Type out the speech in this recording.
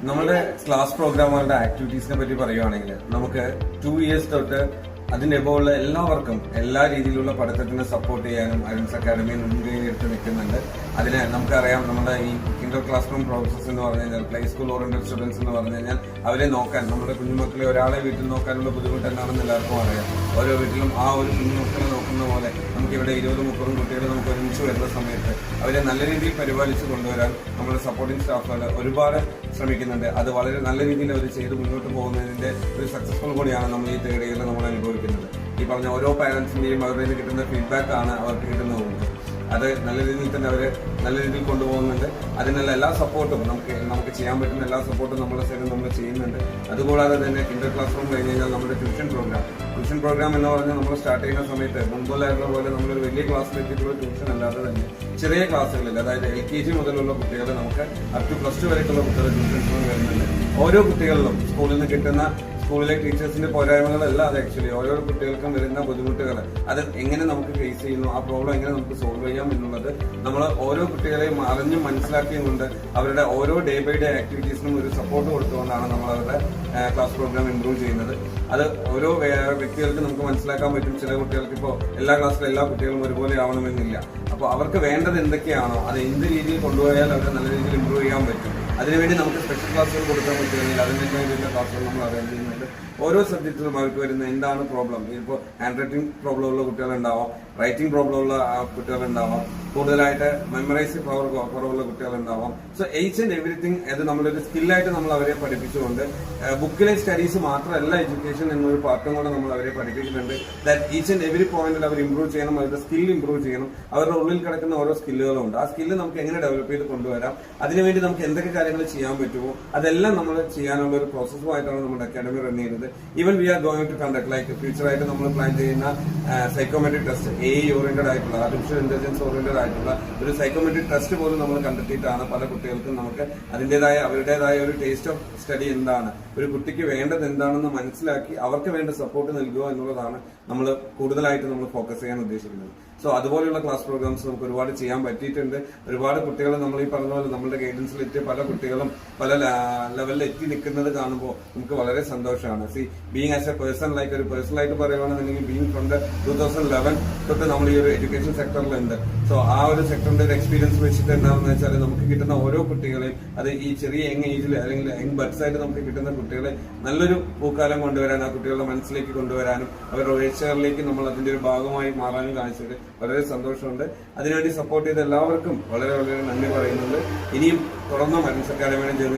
നമ്മുടെ ക്ലാസ് പ്രോഗ്രാമുകളുടെ ആക്ടിവിറ്റീസിനെ പറ്റി പറയുവാണെങ്കിൽ നമുക്ക് 2 ഇയേഴ്സ് തൊട്ട് അതിന്റെ എബോവുള്ള എല്ലാവർക്കും എല്ലാ രീതിയിലുള്ള പഠിത്തത്തിന് സപ്പോർട്ട് ചെയ്യാനും അരുൺസ് അക്കാഡമി മുൻകൈ എടുത്ത് നിൽക്കുന്നുണ്ട്. അതിന് നമുക്കറിയാം, നമ്മുടെ ഈ കിൻഡർ ക്ലാസ് റൂം പ്രോസസ് എന്ന് പറഞ്ഞു കഴിഞ്ഞാൽ പ്ലേ സ്കൂൾ ഓറിയന്റഡ് സ്റ്റുഡൻസ് എന്ന് പറഞ്ഞു കഴിഞ്ഞാൽ അവരെ നോക്കാൻ, നമ്മുടെ കുഞ്ഞുമക്കളെ ഒരാളെ വീട്ടിൽ നോക്കാനുള്ള ബുദ്ധിമുട്ട് എന്താണെന്ന് എല്ലാവർക്കും അറിയാം. ഓരോ വീട്ടിലും ആ ഒരു കുഞ്ഞുമക്കളെ നോക്കുന്ന പോലെ നമുക്കിവിടെ 20-30 കുട്ടികൾ നമുക്ക് ഒരുമിച്ച് വരുന്ന സമയത്ത് അവരെ നല്ല രീതിയിൽ പരിപാലിച്ച് കൊണ്ടുവരാൻ നമ്മുടെ സപ്പോർട്ടിംഗ് സ്റ്റാഫുകൾ ഒരുപാട് ശ്രമിക്കുന്നുണ്ട്. അത് വളരെ നല്ല രീതിയിൽ അവർ ചെയ്ത് മുന്നോട്ട് പോകുന്നതിന്റെ ഒരു സക്സസ്ഫുൾ കൂടിയാണ് നമ്മൾ ഈ തേർഡ് ഇയറിൽ നമ്മൾ അനുഭവിക്കുന്നത്. ഈ പറഞ്ഞ ഓരോ പാരന്റ്സിന്റെയും അവരുടെ നിന്ന് കിട്ടുന്ന ഫീഡ്ബാക്ക് ആണ് അവർക്ക് കിട്ടുന്നത്. അത് നല്ല രീതിയിൽ തന്നെ അവര് നല്ല രീതിയിൽ കൊണ്ടുപോകുന്നുണ്ട്. അതിനുള്ള എല്ലാ സപ്പോർട്ടും നമുക്ക് ചെയ്യാൻ പറ്റുന്ന എല്ലാ സപ്പോർട്ടും നമ്മുടെ സൈഡിൽ നമ്മൾ ചെയ്യുന്നുണ്ട്. അതുകൂടാതെ തന്നെ കിൻഡർ ക്ലാസ് റൂം കഴിഞ്ഞ് കഴിഞ്ഞാൽ നമ്മുടെ ട്യൂഷൻ പ്രോഗ്രാം എന്ന് പറഞ്ഞാൽ നമ്മൾ സ്റ്റാർട്ട് ചെയ്യുന്ന സമയത്ത് മുൻപോലായിരുന്ന പോലെ നമ്മളൊരു വലിയ ക്ലാസ്സിലെത്തിയിട്ടുള്ള ട്യൂഷൻ അല്ലാതെ തന്നെ ചെറിയ ക്ലാസ്സുകളിൽ, അതായത് LKG മുതലുള്ള കുട്ടികളെ നമുക്ക് അപ് ടു +2 വരെയുള്ള കുട്ടികളെ ട്യൂഷൻ വരുന്നുണ്ട്. ഓരോ കുട്ടികളിലും സ്കൂളിൽ നിന്ന് കിട്ടുന്ന സ്കൂളിലെ ടീച്ചേഴ്സിന്റെ പോരായ്മകളല്ലാതെ ആക്ച്വലി ഓരോ കുട്ടികൾക്കും വരുന്ന ബുദ്ധിമുട്ടുകൾ അത് എങ്ങനെ നമുക്ക് ഫേസ് ചെയ്യുന്നു, ആ പ്രോബ്ലം എങ്ങനെ നമുക്ക് സോൾവ് ചെയ്യാം എന്നുള്ളത് നമ്മൾ ഓരോ കുട്ടികളെയും അറിഞ്ഞും മനസ്സിലാക്കിയും കൊണ്ട് അവരുടെ ഓരോ ഡേ ബൈ ഡേ ആക്ടിവിറ്റീസിനും ഒരു സപ്പോർട്ട് കൊടുത്തുകൊണ്ടാണ് നമ്മൾ അവരുടെ ക്ലാസ് പ്രോഗ്രാം ഇംപ്രൂവ് ചെയ്യുന്നത്. അത് ഓരോ വ്യക്തികൾക്ക് നമുക്ക് മനസ്സിലാക്കാൻ പറ്റും. ചില കുട്ടികൾക്ക് ഇപ്പോൾ എല്ലാ ക്ലാസ്സിലും എല്ലാ കുട്ടികളും ഒരുപോലെ ആവണമെന്നില്ല. അപ്പോൾ അവർക്ക് വേണ്ടത് എന്തൊക്കെയാണോ അത് എന്ത് രീതിയിൽ കൊണ്ടുപോയാൽ അവരെ നല്ല രീതിയിൽ ഇംപ്രൂവ് ചെയ്യാൻ പറ്റും. അതിനുവേണ്ടി നമുക്ക് സ്പെഷ്യൽ ക്ലാസ്സുകൾ കൊടുക്കാൻ പറ്റുമെങ്കിൽ അതിന് വേണ്ടിയുള്ള ക്ലാസ്സുകൾ നമ്മൾ അറേഞ്ച് ചെയ്യുന്നുണ്ട്. ഓരോ സബ്ജക്റ്റിലും അവർക്ക് വരുന്ന എന്താണ് പ്രോബ്ലം, ഇപ്പോൾ ഹാൻഡ് റൈറ്റിംഗ് പ്രോബ്ലം ഉള്ള കുട്ടികളുണ്ടാവാം, റൈറ്റിംഗ് പ്രോബ്ലം ഉള്ള കുട്ടികളുണ്ടാവാം, കൂടുതലായിട്ട് മെമ്മറൈസ് പവർ കുറവുള്ള കുട്ടികളുണ്ടാവാം. സോ ഈച്ച് ആൻഡ് എവറിത്തിങ് അത് നമ്മളൊരു സ്കില്ലായിട്ട് നമ്മൾ അവരെ പഠിപ്പിച്ചുകൊണ്ട് ബുക്കിലെ സ്റ്റഡീസ് മാത്രമല്ല എഡ്യൂക്കേഷൻ എന്നൊരു പാർട്ടും കൂടെ നമ്മൾ അവരെ പഠിപ്പിക്കുന്നുണ്ട്. ദാറ്റ് ഈച്ച് ആൻഡ് എവറി പോയിന്റിൽ അവർ ഇംപ്രൂവ് ചെയ്യണം, അവരുടെ സ്കിൽ ഇംപ്രൂവ് ചെയ്യണം. അവരുടെ ഉള്ളിൽ കിടക്കുന്ന ഓരോ സ്കില്ലുകളുണ്ട്. ആ സ്കില്ല് നമുക്ക് എങ്ങനെ ഡെവലപ്പ് ചെയ്ത് കൊണ്ടുവരാം, അതിനുവേണ്ടി നമുക്ക് എന്തൊക്കെ കാര്യങ്ങൾ ചെയ്യാൻ പറ്റുമോ അതെല്ലാം നമ്മൾ ചെയ്യാനുള്ള ഒരു പ്രോസസ്സുമായിട്ടാണ് നമ്മുടെ അക്കാഡമി റൺ ചെയ്യുന്നത്. Even we are going to conduct like ഫ്യൂച്ചറായിട്ട് നമ്മൾ പ്ലാൻ ചെയ്യുന്ന സൈക്കോമെട്രിക് ടെസ്റ്റ്, AI ഓറിയന്റഡ് ആയിട്ടുള്ള, ആർട്ടിഫിഷ്യൽ ഇന്റലിജൻസ് ഓറിയന്റഡ് ആയിട്ടുള്ള ഒരു സൈക്കോമെട്രിക് ടെസ്റ്റ് പോലും നമ്മൾ കണ്ടെത്തിയിട്ടാണ് പല കുട്ടികൾക്കും നമുക്ക് അവരുടേതായ ഒരു ടേസ്റ്റ് ഓഫ് സ്റ്റഡി എന്താണ്, ഒരു കുട്ടിക്ക് വേണ്ടത് എന്താണെന്ന് മനസ്സിലാക്കി അവർക്ക് വേണ്ട സപ്പോർട്ട് നൽകുക എന്നുള്ളതാണ് നമ്മൾ കൂടുതലായിട്ട് നമ്മൾ ഫോക്കസ് ചെയ്യാൻ ഉദ്ദേശിക്കുന്നത്. സോ അതുപോലെയുള്ള ക്ലാസ് പ്രോഗ്രാംസ് നമുക്ക് ഒരുപാട് ചെയ്യാൻ പറ്റിയിട്ടുണ്ട്. ഒരുപാട് കുട്ടികൾ നമ്മൾ ഈ പറഞ്ഞ പോലെ നമ്മുടെ ഗൈഡൻസിലെത്തിയ പല കുട്ടികളും പല ലെവലിൽ എത്തി നിൽക്കുന്നത് കാണുമ്പോൾ നമുക്ക് വളരെ സന്തോഷമാണ്. Being as A person, like ഒരു പേഴ്സണലായിട്ട് പറയുകയാണെന്നുണ്ടെങ്കിൽ ബീങ് ഫ്രം 2011 തൊട്ട് നമ്മൾ ഈ ഒരു എഡ്യൂക്കേഷൻ സെക്ടറിലുണ്ട്. സോ ആ ഒരു സെക്ടറിന്റെ ഒരു എക്സ്പീരിയൻസ് വെച്ചിട്ട് എന്താണെന്ന് വെച്ചാൽ നമുക്ക് കിട്ടുന്ന ഓരോ കുട്ടികളെയും, അത് ഈ ചെറിയ യങ് ഏജിൽ അല്ലെങ്കിൽ യങ് ബഡ്സ് ആയിട്ട് നമുക്ക് കിട്ടുന്ന കുട്ടികളെ നല്ലൊരു പൂക്കാലം കൊണ്ടുവരാൻ, ആ കുട്ടികളുടെ മനസ്സിലേക്ക് കൊണ്ടുവരാനും അവരുടെ വീഴ്ചകളിലേക്ക് നമ്മൾ അതിന്റെ ഒരു ഭാഗമായി മാറാനും കാണിച്ചത് വളരെ സന്തോഷമുണ്ട്. അതിനുവേണ്ടി സപ്പോർട്ട് ചെയ്ത എല്ലാവർക്കും വളരെ വളരെ നന്ദി പറയുന്നുണ്ട്. ഇനിയും തുടർന്നും അരുൺസ് അക്കാഡമിയുടെ